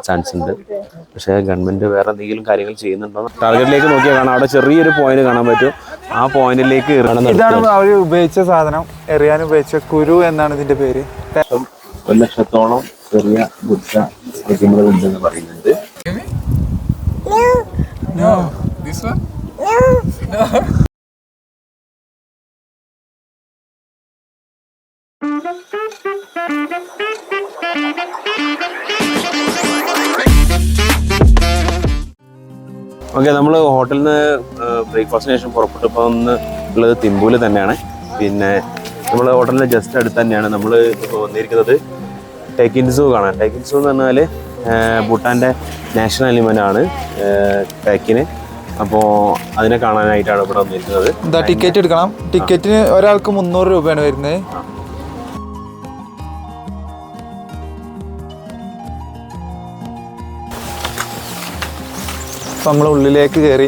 Chance ഉണ്ട്. പക്ഷേ government വേറെ എന്തെങ്കിലും കാര്യങ്ങൾ ചെയ്യുന്നുണ്ടോ? ടാർഗറ്റിലേക്ക് നോക്കിയാൽ കാണാം, അവിടെ ചെറിയൊരു പോയിന്റ് കാണാൻ പറ്റും. ആ പോയിന്റിലേക്ക് ഇതാണ് അവർ ഉപയോഗിച്ച സാധനം, എറിയാൻ ഉപയോഗിച്ച കുരു എന്നാണ് ഇതിന്റെ പേര്. 1 ലക്ഷത്തോളം ചെറിയ ബുദ്ധ പ്രതിമകളുണ്ടെന്ന് പറയുന്നുണ്ട്. ഓക്കെ, നമ്മൾ ഹോട്ടലിൽ നിന്ന് ബ്രേക്ക്ഫാസ്റ്റിന് ശേഷം പുറപ്പെട്ടപ്പോൾ ഉള്ളത് തിമ്പൂല് തന്നെയാണ്. പിന്നെ നമ്മൾ ഹോട്ടലിൻ്റെ ജസ്റ്റ് അടുത്ത് തന്നെയാണ് നമ്മൾ വന്നിരിക്കുന്നത്. ടേക്കിൻ സൂ കാണാൻ. ടേക്കിൻ സൂ എന്ന് പറഞ്ഞാൽ ഭൂട്ടാൻ്റെ നാഷണൽ അനിമൽ ആണ് ടേക്കിന്. അപ്പോൾ അതിനെ കാണാനായിട്ടാണ് ഇവിടെ വന്നിരിക്കുന്നത്. എന്താ ടിക്കറ്റ് എടുക്കണം. ടിക്കറ്റിന് ഒരാൾക്ക് 300 രൂപയാണ് വരുന്നത്. നമ്മൾ ഉള്ളിലേക്ക് കയറി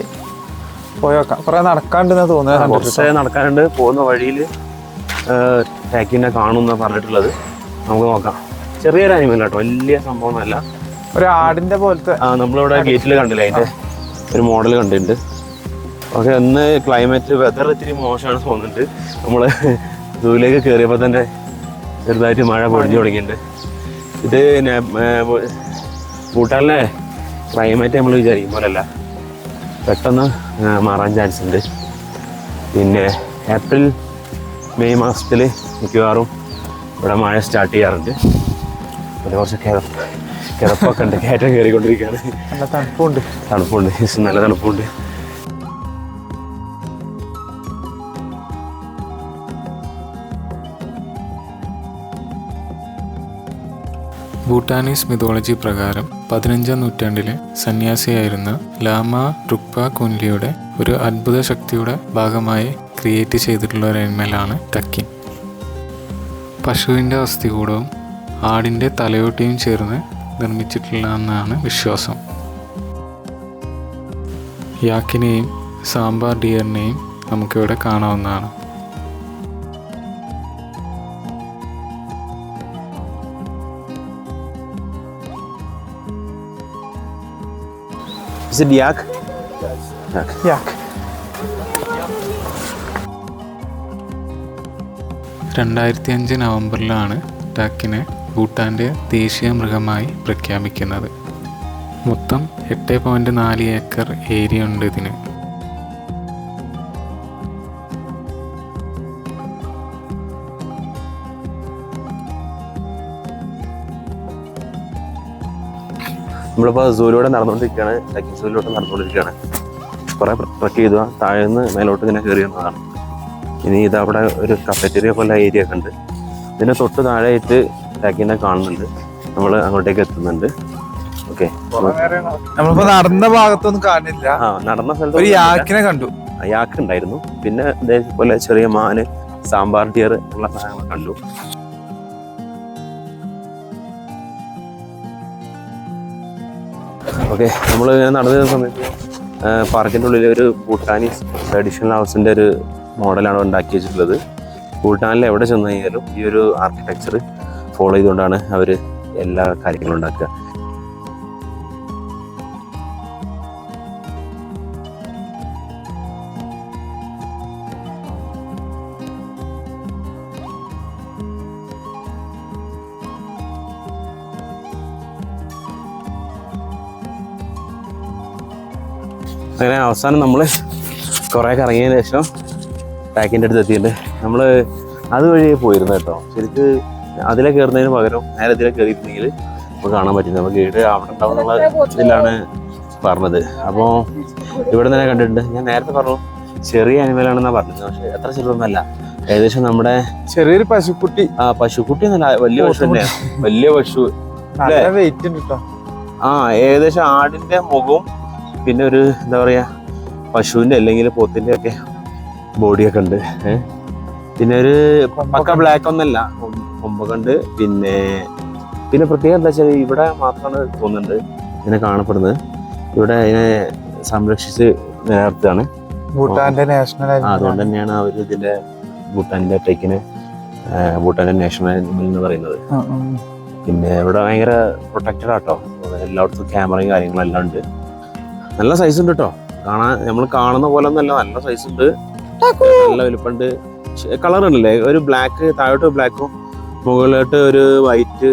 പോയോക്കാം. കുറെ നടക്കാണ്ടെന്ന് തോന്നുന്നത്. കുറച്ച് നടക്കാനുണ്ട്. പോകുന്ന വഴിയിൽ ടാക്കിനെ കാണുമെന്ന് പറഞ്ഞിട്ടുള്ളത്. നമുക്ക് നോക്കാം. ചെറിയൊരു അനിമൽ കേട്ടോ, വലിയ സംഭവമൊന്നുമല്ല. ഒരു ആടിന്റെ പോലത്തെ. നമ്മളിവിടെ ഗേറ്റിൽ കണ്ടില്ല, അതിൻ്റെ ഒരു മോഡൽ കണ്ടിട്ടുണ്ട്. ഓക്കെ, ഒന്ന് ക്ലൈമറ്റ് വെതർ ഇത്തിരി മോശമാണ് തോന്നുന്നുണ്ട്. നമ്മൾ സൂവിലേക്ക് കയറിയപ്പോൾ തന്നെ ചെറുതായിട്ട് മഴ പൊടിഞ്ഞു തുടങ്ങിയിട്ടുണ്ട്. ഇത് ഭൂട്ടാനിലെ ക്ലൈമറ്റ് നമ്മൾ വിചാരിക്കും പോലല്ല, പെട്ടെന്ന് മാറാൻ ചാൻസ് ഉണ്ട്. പിന്നെ ഏപ്രിൽ മെയ് മാസത്തിൽ മിക്കവാറും ഇവിടെ മഴ സ്റ്റാർട്ട് ചെയ്യാറുണ്ട്. പിന്നെ കുറച്ച് കിടപ്പൊക്കെ ഉണ്ട്, കയറ്റം കയറിക്കൊണ്ടിരിക്കുകയാണ്. നല്ല തണുപ്പുണ്ട്. നല്ല തണുപ്പുണ്ട്. ഭൂട്ടാനീസ് മിതോളജി പ്രകാരം 15ാം നൂറ്റാണ്ടിലെ സന്യാസിയായിരുന്ന ലാമ റുക്പ കുൻലിയുടെ ഒരു അത്ഭുത ശക്തിയുടെ ഭാഗമായി ക്രിയേറ്റ് ചെയ്തിട്ടുള്ള ഒരു അനിമലാണ് ടക്കിൻ. പശുവിൻ്റെ അസ്ഥികൂടവും ആടിൻ്റെ തലയോട്ടിയും ചേർന്ന് നിർമ്മിച്ചിട്ടുള്ളതെന്നാണ് വിശ്വാസം. യാക്കിനെയും സാമ്പാർ ഡിയറിനെയും നമുക്കിവിടെ കാണാവുന്നതാണ്. Is it yak? Yak. 2005 നവംബറിലാണ് ടാക്കിനെ ഭൂട്ടാൻ്റെ ദേശീയ മൃഗമായി പ്രഖ്യാപിക്കുന്നത്. മൊത്തം 8.4 ഏക്കർ ഏരിയ ഉണ്ട് ഇതിന്. നമ്മളിപ്പോൾ സൂയിലൂടെ നടന്നുകൊണ്ടിരിക്കുകയാണ്. ടക്കിൻ സൂയിലോട്ട് നടന്നുകൊണ്ടിരിക്കുകയാണ്. കുറേ ട്രക്ക് ചെയ്തു താഴെ നിന്ന് മേലോട്ട് ഇങ്ങനെ കയറി വന്നതാണ്. ഇനി ഇതവിടെ ഒരു കഫറ്റേറിയ പോലെ ഏരിയ ഒക്കെ ഉണ്ട്. ഇതിൻ്റെ തൊട്ട് താഴെയായിട്ട് ടാക്കിനെ കാണുന്നുണ്ട്. നമ്മൾ അങ്ങോട്ടേക്ക് എത്തുന്നുണ്ട്. ഓക്കെ, നമ്മളിപ്പോ നടന്ന ഭാഗത്തൊന്നും കാണില്ല. നടന്ന സ്ഥലത്ത് ഒരു യാക്കിനെ കണ്ടു. യാക്ക് ഉണ്ടായിരുന്നു. പിന്നെ ഇതേപോലെ ചെറിയ മാന്, സാമ്പാർ ഡിയർ ഉള്ള സാധനങ്ങൾ കണ്ടു. ഓക്കെ, നമ്മൾ നടന്നു വരുന്ന സമയത്ത് പാർക്കിൻ്റെ ഉള്ളിൽ ഒരു ഭൂട്ടാനീസ് ട്രഡീഷണൽ ഹൗസിൻ്റെ ഒരു മോഡലാണ് ഉണ്ടാക്കി വെച്ചിട്ടുള്ളത്. ഭൂട്ടാനിൽ എവിടെ ചെന്ന് കഴിഞ്ഞാലും ഈ ഒരു ആർക്കിടെക്ചർ ഫോളോ ചെയ്തുകൊണ്ടാണ് അവർ എല്ലാ കാര്യങ്ങളും ഉണ്ടാക്കുക. അങ്ങനെ അവസാനം നമ്മൾ കുറേ കറങ്ങിയതിന് ശേഷം ടാക്കിൻ്റെ അടുത്ത് എത്തിയിട്ടുണ്ട്. നമ്മൾ അതുവഴിയേ പോയിരുന്നു കേട്ടോ. ശരിക്ക് അതിലെ കയറുന്നതിന് പകരം നേരെ ഇതിലെ കയറിയിട്ടുണ്ടെങ്കിൽ നമുക്ക് കാണാൻ പറ്റുന്നത്. നമുക്ക് ഗൈഡ് അവിടെ ഉണ്ടാവുന്നുള്ള ഇതിലാണ് പറഞ്ഞത്. അപ്പോൾ ഇവിടെ തന്നെ കണ്ടിട്ടുണ്ട്. ഞാൻ നേരത്തെ പറഞ്ഞു ചെറിയ അനിമലാണെന്നാണ് പറഞ്ഞത്, പക്ഷേ എത്ര ചെറുതൊന്നല്ല. ഏകദേശം നമ്മുടെ ചെറിയൊരു പശുക്കുട്ടി. പശുക്കുട്ടി എന്നല്ല, വലിയ പശു തന്നെയാണ്. വലിയ പശു. വെയിറ്റ് ഉണ്ട് കേട്ടോ. ഏകദേശം ആടിൻ്റെ മുഖവും പിന്നെ ഒരു എന്താ പറയുക പശുവിൻ്റെ അല്ലെങ്കിൽ പോത്തിൻ്റെ ഒക്കെ ബോഡിയൊക്കെ ഉണ്ട്. പിന്നെ ഒരു പക്ക ബ്ലാക്ക് ഒന്നല്ല, കൊമ്പൊക്കെ ഉണ്ട്. പിന്നെ പ്രത്യേകം എന്താ വെച്ചാൽ ഇവിടെ മാത്രമാണ് തോന്നുന്നുണ്ട് ഇതിനെ കാണപ്പെടുന്നത്. ഇവിടെ ഇതിനെ സംരക്ഷിച്ച് നിലനിർത്തുകയാണ് ഭൂട്ടാന്റെ നാഷണൽ. അതുകൊണ്ട് തന്നെയാണ് അവർ ഇതിന്റെ ഭൂട്ടാന്റെ ടേക്കിന് ഭൂട്ടാന്റെ നാഷണൽ അനിമൽ എന്ന് പറയുന്നത്. പിന്നെ ഇവിടെ ഭയങ്കര പ്രൊട്ടക്റ്റഡ് ആട്ടോ, എല്ലായിടത്തും ക്യാമറയും കാര്യങ്ങളും എല്ലാം ഉണ്ട്. നല്ല സൈസ് ഉണ്ട് കേട്ടോ, കാണാൻ നമ്മൾ കാണുന്ന പോലെ ഒന്നല്ല, നല്ല സൈസ് ഉണ്ട്, നല്ല വലുപ്പമുണ്ട്. കളർ ഉണ്ടല്ലേ, ഒരു ബ്ലാക്ക്, താഴോട്ട് ബ്ലാക്കും മുകളിലോട്ട് ഒരു വൈറ്റ്,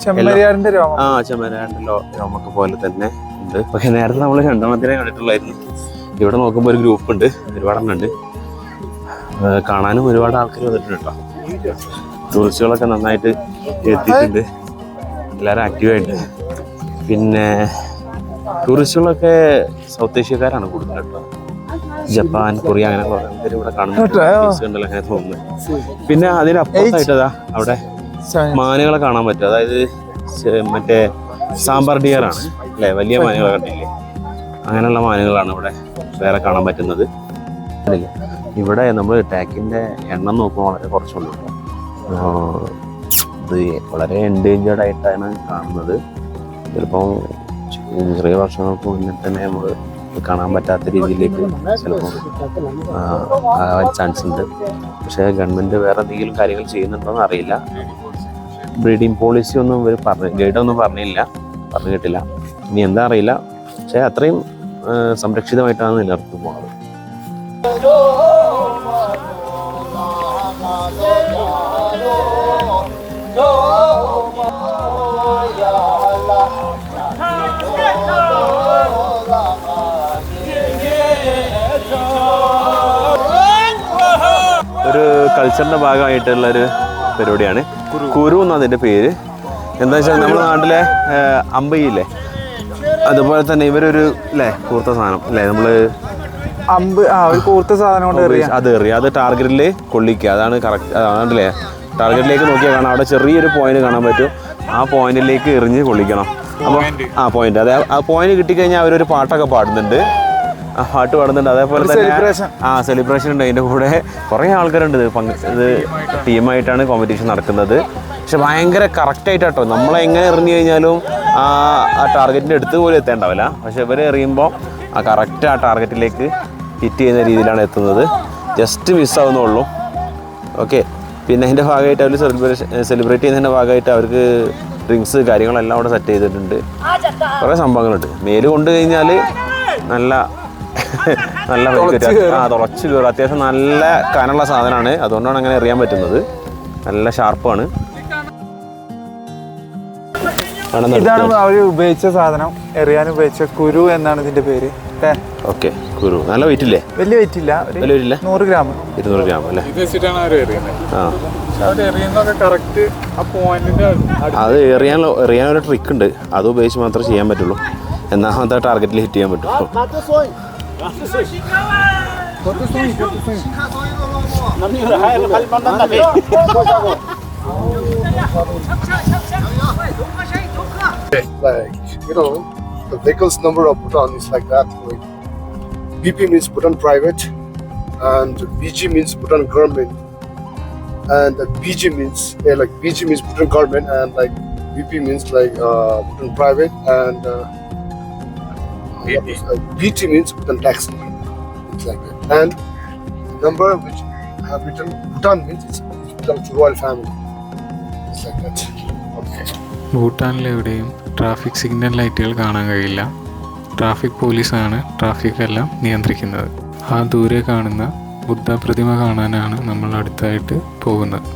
ചെമ്മരിയാടിന്റെ രോമം. ചെമ്മരിയാടിന്റെ രോമൊക്കെ പോലെ തന്നെ ഉണ്ട്. പക്ഷെ നേരത്തെ നമ്മൾ രണ്ടെണ്ണത്തിനെ കണ്ടിട്ടുള്ളായിരുന്നു. ഇവിടെ നോക്കുമ്പോൾ ഒരു ഗ്രൂപ്പ് ഉണ്ട്, ഒരുപാട് എണ്ണം ഉണ്ട്. കാണാനും ഒരുപാട് ആൾക്കാർ വന്നിട്ടുണ്ട് കേട്ടോ. ടൂറിസ്റ്റുകളൊക്കെ നന്നായിട്ട് എത്തിയിട്ടുണ്ട്, എല്ലാവരും ആക്റ്റീവായിട്ട്. പിന്നെ ടൂറിസ്റ്റുകളൊക്കെ സൗത്ത് ഏഷ്യക്കാരാണ് കൂടുതൽ കേട്ടോ. ജപ്പാൻ, കൊറിയ അങ്ങനെ കുറെ ആൾക്കാർ ഇവിടെ കാണുന്നുണ്ടല്ലോ, അങ്ങനെ തോന്നുന്നു. പിന്നെ അതിനപ്പുറത്തായിട്ടതാ അവിടെ മാനുകളെ കാണാൻ പറ്റും. അതായത് മറ്റേ സാമ്പാർ ഡിയറാണ് അല്ലേ, വലിയ മാനുകളെ കണ്ടില്ലേ, അങ്ങനെയുള്ള മാനുകളാണ് ഇവിടെ വേറെ കാണാൻ പറ്റുന്നത്. ഇവിടെ നമ്മൾ ടാക്കിൻ്റെ എണ്ണം നോക്കുമ്പോൾ വളരെ കുറച്ചുള്ളൂ. ഇത് വളരെ എൻഡേഞ്ചേർഡ് ആയിട്ടാണ് കാണുന്നത്. ചിലപ്പം ചെറിയ വർഷങ്ങൾക്ക് മുന്നേ തന്നെ നമ്മൾ കാണാൻ പറ്റാത്ത രീതിയിലേക്ക് ചിലപ്പോൾ ആവാൻ ചാൻസ് ഉണ്ട്. പക്ഷേ ഗവൺമെൻറ് വേറെ എന്തെങ്കിലും കാര്യങ്ങൾ ചെയ്യുന്നുണ്ടോയെന്ന് അറിയില്ല. ബ്രീഡിങ് പോളിസി ഒന്നും ഇവർ ഗൈഡൊന്നും പറഞ്ഞു കേട്ടില്ല. ഇനി എന്താ അറിയില്ല, പക്ഷേ അത്രയും സംരക്ഷിതമായിട്ടാണ് നിലനിർത്തി പോകുന്നത്. ഒരു കൾച്ചറിന്റെ ഭാഗമായിട്ടുള്ള ഒരു പരിപാടിയാണ് കുരു എന്നാണ് അതിൻ്റെ പേര്. എന്താ വെച്ചാൽ നമ്മുടെ നാട്ടിലെ അമ്പയില്ലേ, അതുപോലെ തന്നെ ഇവരൊരു അല്ലേ കൂർത്ത സാധനം അല്ലേ, നമ്മള് അമ്പ് ഒരു കൂർത്ത സാധനം കൊണ്ട് അത് ടാർഗറ്റിൽ കൊള്ളിക്കുക. അതാണ് കറക്റ്റ്. അതാണല്ലേ, ടാർഗറ്റിലേക്ക് നോക്കിയാൽ കാണാം, അവിടെ ചെറിയൊരു പോയിന്റ് കാണാൻ പറ്റും. ആ പോയിന്റിലേക്ക് എറിഞ്ഞ് കൊള്ളിക്കണം. അപ്പോൾ പോയിന്റ്, അതെ, ആ പോയിന്റ് കിട്ടിക്കഴിഞ്ഞാൽ അവരൊരു പാട്ടൊക്കെ പാടുന്നുണ്ട്, പാട്ട് പാടുന്നുണ്ട്. അതേപോലെ തന്നെ സെലിബ്രേഷൻ ഉണ്ട്. അതിൻ്റെ കൂടെ കുറേ ആൾക്കാരുണ്ട്. ഇത് ടീമായിട്ടാണ് കോമ്പറ്റീഷൻ നടക്കുന്നത്. പക്ഷെ ഭയങ്കര കറക്റ്റായിട്ടോ, നമ്മളെ എങ്ങനെ എറിഞ്ഞു കഴിഞ്ഞാലും ആ ടാർഗറ്റിൻ്റെ അടുത്ത് പോലും എത്തേണ്ടാവില്ല. പക്ഷെ ഇവർ എറിയുമ്പോൾ ആ കറക്റ്റ് ആ ടാർഗറ്റിലേക്ക് ഹിറ്റ് ചെയ്യുന്ന രീതിയിലാണ് എത്തുന്നത്. ജസ്റ്റ് മിസ്സാവുന്നുള്ളൂ. ഓക്കെ. പിന്നെ അതിൻ്റെ ഭാഗമായിട്ട് അവർ സെലിബ്രേറ്റ് ചെയ്യുന്നതിൻ്റെ ഭാഗമായിട്ട് അവർക്ക് ഡ്രിങ്ക്സ് കാര്യങ്ങളെല്ലാം അവിടെ സെറ്റ് ചെയ്തിട്ടുണ്ട്. കുറേ സംഭവങ്ങളുണ്ട്. മേല് കൊണ്ട് കഴിഞ്ഞാൽ നല്ല തുളച്ച് കയറും. അത്യാവശ്യം നല്ല കനമുള്ള സാധനമാണ്, അതുകൊണ്ടാണ് അങ്ങനെ എറിയാൻ പറ്റുന്നത്. നല്ല ഷാർപ്പാണ്. ഇതാണ് അവർ ഉപയോഗിച്ച സാധനം, എറിയാൻ ഉപയോഗിച്ച കുരു എന്നാണ് ഇതിന്റെ പേര്. ഓക്കെ, കുരു. നല്ല വെയിറ്റ് ഇല്ലേ? വലിയ വെയിറ്റ് ഇല്ല, 100 ഗ്രാം 200 ഗ്രാം അല്ലേ. അത് എറിയാനൊരു ട്രിക്ക് ഉണ്ട്, അത് ഉപയോഗിച്ച് മാത്രമേ ചെയ്യാൻ പറ്റുള്ളൂ. എന്നാൽ മാത്രമേ ടാർഗറ്റിൽ ഹിറ്റ് ചെയ്യാൻ പറ്റുള്ളൂ. Like, you know, the vehicle's number of Bhutan is like that. Like, BP means Bhutan private, and BG means Bhutan government, and BG means Bhutan government, and like BP means like Bhutan private, and BT means Bhutan tax. It's like that. And number which I have written Bhutan means it belongs to royal family. It's like that. Okay. ഭൂട്ടാനിലെവിടെയും traffic signal ലൈറ്റുകൾ കാണാൻ കഴിയില്ല. Traffic പോലീസാണ് traffic എല്ലാം നിയന്ത്രിക്കുന്നത്. ആ ദൂരെ കാണുന്ന ബുദ്ധ പ്രതിമ കാണാനാണ് നമ്മൾ അടുത്തായിട്ട് പോകുന്നത്.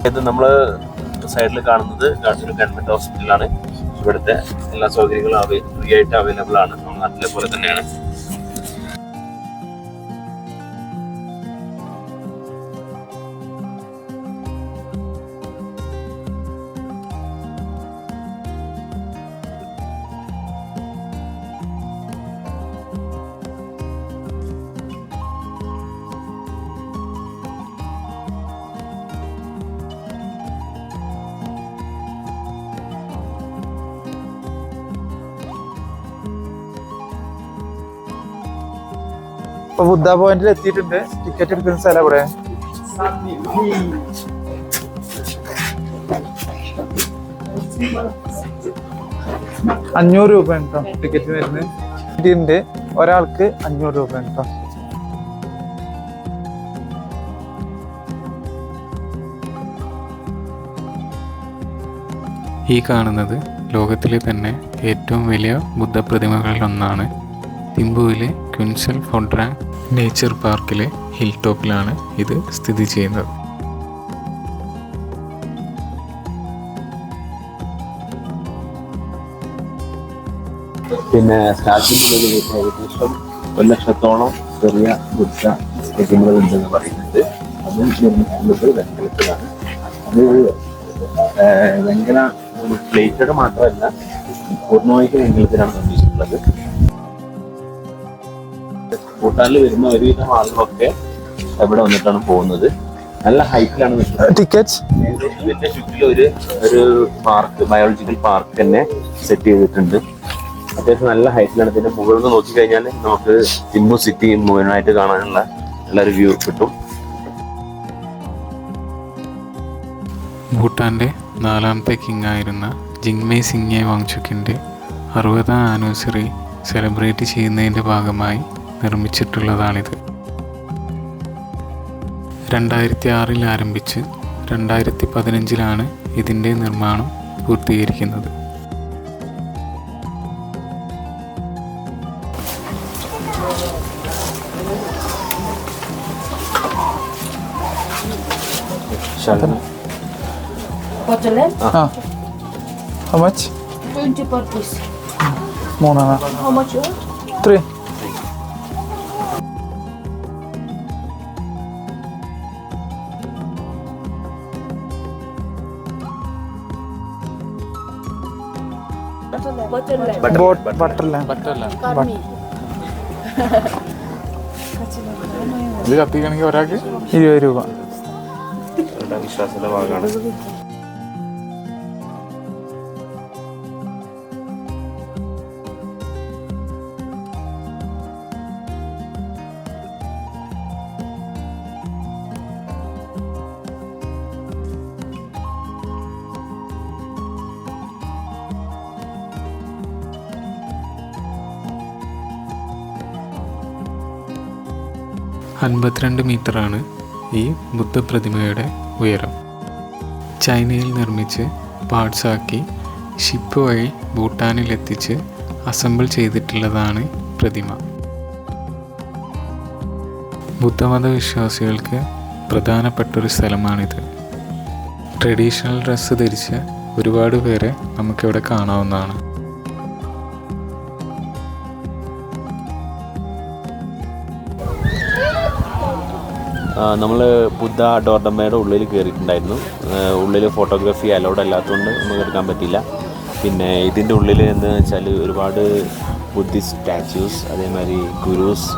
ഇത് നമ്മൾ സൈഡിൽ കാണുന്നത് ഒരു ഗവൺമെൻറ് ഹോസ്പിറ്റലാണ്. ഇവിടുത്തെ എല്ലാ സൗകര്യങ്ങളും ഫ്രീ ആയിട്ട് അവൈലബിൾ ആണ്. നമ്മുടെ നാട്ടിലെ പോലെ തന്നെയാണ്. ഇപ്പൊ ബുദ്ധ പോയിന്റിൽ എത്തിയിട്ടുണ്ട്. ടിക്കറ്റ് എടുക്കുന്ന സ്ഥലം ഇവിടെ. ₹500 കേട്ടോ ടിക്കറ്റ് വരുന്നത്. ഒരാൾക്ക് ₹500 കേട്ടോ. ഈ കാണുന്നത് ലോകത്തിലെ തന്നെ ഏറ്റവും വലിയ ബുദ്ധപ്രതിമകളിലൊന്നാണ്. തിമ്പുവിലെ ക്വിൻസൽ ഫോഡ്രാങ് നേച്ചർ പാർക്കിലെ ഹിൽ ടോപ്പിലാണ് ഇത് സ്ഥിതി ചെയ്യുന്നത്. പിന്നെ സ്റ്റാർട്ടിങ്ങിൽ ഏകദേശം 1,00,000 ചെറിയ ബുദ്ധ പ്രതിമകൾ ഉണ്ടെന്ന് പറയുന്നുണ്ട്. അത് നിർമ്മിക്കുന്നത് വെങ്കലത്തിലാണ്. അത് വെങ്കല പ്ലേറ്റഡ് മാത്രമല്ല, പൂർണ്ണമായിട്ട് വെങ്കലത്തിലാണ് നിർമ്മിച്ചിട്ടുള്ളത്. ഭൂട്ടാനിൽ വരുന്ന ഒരുവിധം ആളുകളൊക്കെ ഇവിടെ വന്നിട്ടാണ് പോകുന്നത്. നല്ല ഹൈറ്റിലാണ് നിൽക്കുന്നത്. ടിക്കറ്റ്സ് ഏകദേശം ഇതിന്റെ ചുറ്റിൽ ഒരു പാർക്ക്, ബയോളജിക്കൽ പാർക്ക് തന്നെ സെറ്റ് ചെയ്തിട്ടുണ്ട്. അത്യാവശ്യം നല്ല ഹൈറ്റിലാണ്. ഇതിന്റെ മുകളിൽ നിന്ന് നോക്കിക്കഴിഞ്ഞാൽ നമുക്ക് തിമ്പു സിറ്റി മുഴുവനായിട്ട് കാണാനുള്ള നല്ലൊരു വ്യൂ കിട്ടും. ഭൂട്ടാൻ്റെ 4ാമത്തെ കിങ്ങായിരുന്ന ജിങ്മേ സിംഗെ വാങ്ചുക്കിൻ്റെ 60ാം ആനിവേഴ്സറി സെലിബ്രേറ്റ് ചെയ്യുന്നതിൻ്റെ ഭാഗമായി നിർമ്മിച്ചിട്ടുള്ളതാണിത്. 2006 ആരംഭിച്ച് 2015 ഇതിൻ്റെ നിർമ്മാണം പൂർത്തീകരിക്കുന്നത്. Chocolate? How much? 20 per piece. 3. How much you want? 3. Butterland. Butterland. Carmi. ഇത് കത്തിക്കണമെങ്കിൽ ഒരാൾക്ക് 20 രൂപ. വിശ്വാസത്തിന്റെ ഭാഗമാണ്. $52 മീറ്ററാണ് ഈ ബുദ്ധപ്രതിമയുടെ ഉയരം. ചൈനയിൽ നിർമ്മിച്ച് പാർട്സാക്കി ഷിപ്പ് വഴി ഭൂട്ടാനിലെത്തിച്ച് അസംബിൾ ചെയ്തിട്ടുള്ളതാണ് പ്രതിമ. ബുദ്ധമത വിശ്വാസികൾക്ക് പ്രധാനപ്പെട്ടൊരു സ്ഥലമാണിത്. ട്രഡീഷണൽ ഡ്രസ്സ് ധരിച്ച് ഒരുപാട് പേരെ നമുക്കിവിടെ കാണാവുന്നതാണ്. നമ്മൾ ബുദ്ധ ഡോർഡമ്മയുടെ ഉള്ളിൽ കയറിയിട്ടുണ്ടായിരുന്നു. ഉള്ളിൽ ഫോട്ടോഗ്രാഫി അലൗഡ് അല്ലാത്തതുകൊണ്ട് നമുക്ക് എടുക്കാൻ പറ്റില്ല. പിന്നെ ഇതിൻ്റെ ഉള്ളിൽ എന്താണെന്ന് വെച്ചാൽ ഒരുപാട് ബുദ്ധിസ്റ്റ് സ്റ്റാച്യൂസ്, അതേമാതിരി ഗുരൂസ്,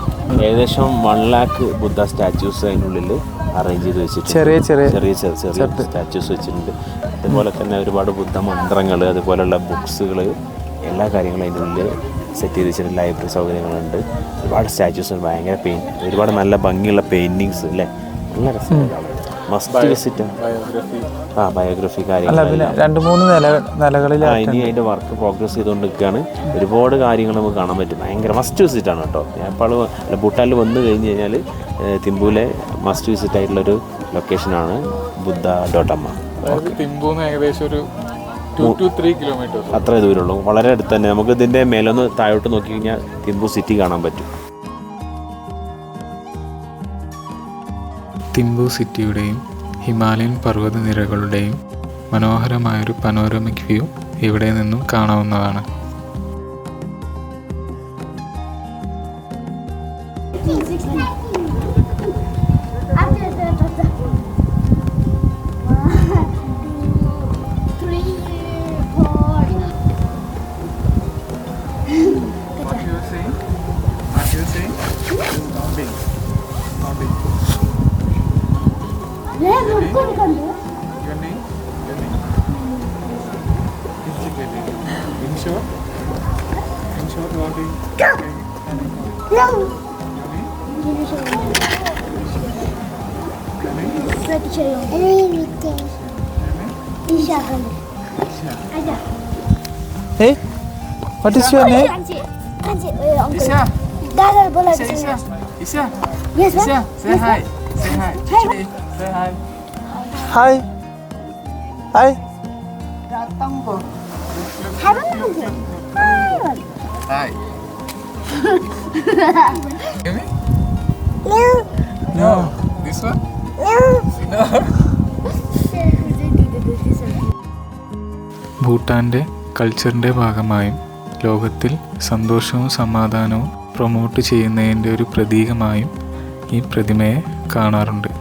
ഏകദേശം 1 lakh ബുദ്ധ സ്റ്റാച്യൂസ് അതിനുള്ളിൽ അറേഞ്ച് ചെയ്ത് വെച്ചിട്ടുണ്ട്. ചെറിയ സ്റ്റാച്യൂസ് വെച്ചിട്ടുണ്ട്. അതുപോലെ തന്നെ ഒരുപാട് ബുദ്ധ മന്ത്രങ്ങൾ, അതുപോലെയുള്ള ബുക്സുകൾ, എല്ലാ കാര്യങ്ങളും അതിൻ്റെ ഉള്ളിൽ സെറ്റ് ചെയ്ത് വെച്ചിട്ടുണ്ട്. ലൈബ്രറി സൗകര്യങ്ങളുണ്ട്. ഒരുപാട് സ്റ്റാച്യൂസ്, ഭയങ്കര ഒരുപാട് നല്ല ഭംഗിയുള്ള പെയിൻറ്റിങ്സ് അല്ലേ, നല്ല രസമാണ്. Must visit. ബയോഗ്രഫി കാര്യങ്ങൾ 2-3 നിലകളിൽ ഇനി അതിൻ്റെ വർക്ക് പ്രോഗ്രസ് ചെയ്തുകൊണ്ടിരിക്കുകയാണ്. ഒരുപാട് കാര്യങ്ങൾ നമുക്ക് കാണാൻ പറ്റും. ഭയങ്കര മസ്റ്റ് വിസിറ്റ് ആണ് കേട്ടോ. നേപ്പാൾ ഭൂട്ടാനിൽ വന്നു കഴിഞ്ഞ് കഴിഞ്ഞാൽ തിമ്പുവിലെ മസ്റ്റ് വിസിറ്റ് ആയിട്ടുള്ളൊരു ലൊക്കേഷനാണ് ബുദ്ധ ഡോട്ടമ്മ. തിമ്പൂന്ന് ഏകദേശം ഒരു 2 to 3 കിലോമീറ്റർ അത്രേ ദൂരമുള്ളൂ. വളരെ അടുത്ത് തന്നെ. നമുക്ക് ഇതിൻ്റെ മേലൊന്ന് താഴോട്ട് നോക്കി കഴിഞ്ഞാൽ തിമ്പു സിറ്റി കാണാൻ പറ്റും. തിമ്പു സിറ്റിയുടെയും ഹിമാലയൻ പർവ്വതനിരകളുടെയും മനോഹരമായൊരു പനോരമിക് വ്യൂ ഇവിടെ നിന്നും കാണാവുന്നതാണ്. Hey, what is your name? Isha. Dada bola Isha. Isha. Yes, Isha. Say hi. Say hi. Hi. Say hi. Hi. Hi. Tonggo. Haven't you? Hi. Give me? No. No. This one? No. ഭൂട്ടാൻ്റെ കൾച്ചറിൻ്റെ ഭാഗമായും ലോകത്തിൽ സന്തോഷവും സമാധാനവും promote ചെയ്യുന്നതിൻ്റെ ഒരു പ്രതീകമായും ഈ പ്രതിമയെ കാണാറുണ്ട്.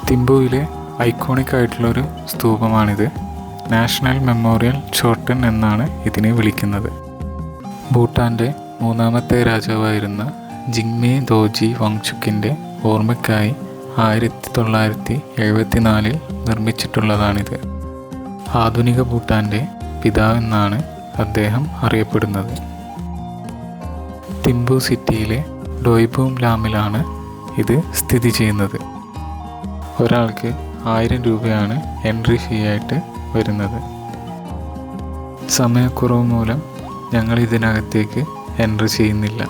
തിമ്പുവിലെ iconic ആയിട്ടുള്ളൊരു സ്തൂപമാണിത്. National memorial ചോട്ടൻ എന്നാണ് ഇതിനെ വിളിക്കുന്നത്. ഭൂട്ടാൻ്റെ 3ാമത്തെ രാജാവായിരുന്ന ജിങ്മേ ദോജി വാങ്ചുക്കിൻ്റെ ഓർമ്മയ്ക്കായി 1974 നിർമ്മിച്ചിട്ടുള്ളതാണിത്. ആധുനിക ഭൂട്ടാൻ്റെ പിതാവെന്നാണ് അദ്ദേഹം അറിയപ്പെടുന്നത്. തിമ്പു സിറ്റിയിലെ ഡോയ്ബൂം ലാമിലാണ് ഇത് സ്ഥിതി ചെയ്യുന്നത്. ഒരാൾക്ക് 1000 രൂപയാണ് എൻട്രി ഫീ ആയിട്ട് വരുന്നത്. സമയക്കുറവ് മൂലം ഞങ്ങൾ ഇതിനകത്തേക്ക് എൻട്രി ചെയ്യുന്നില്ല.